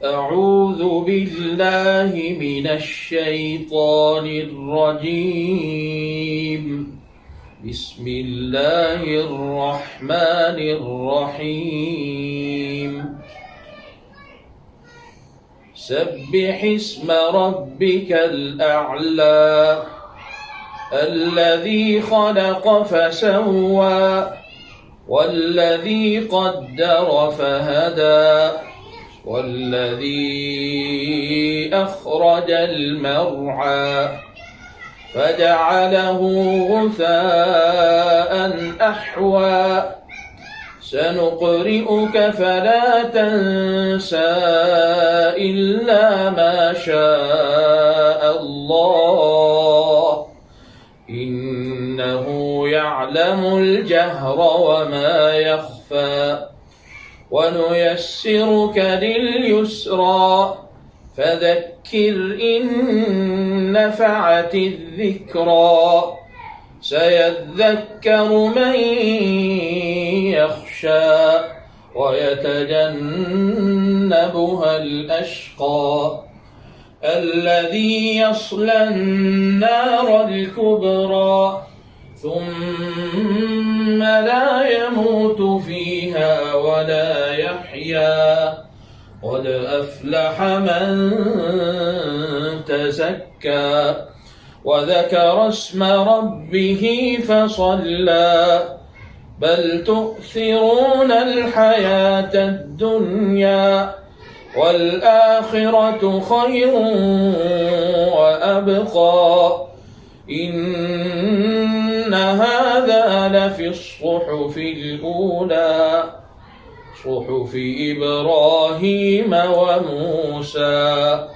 أعوذ بالله من الشيطان الرجيم. بسم الله الرحمن الرحيم. سبح اسم ربك الأعلى الذي خلق فسوى والذي قدر فهدى والذي أخرج المرعى فجعله غثاء أحوى سنقرئك فلا تنسى إلا ما شاء الله إنه يعلم الجهر وما يخفى ونيسرك لليسرى فذكر إن نفعت الذكرى سيذكر من يخشى ويتجنبها الأشقى الذي يصلى النار الكبرى ثم لا يموت فيها ولا يحيا قد أفلح من تزكى وذكر اسم ربه فصلى بل تؤثرون الحياة الدنيا والآخرة خير وأبقى إن هذا لفي الصحف الأولى صحف إبراهيم وموسى.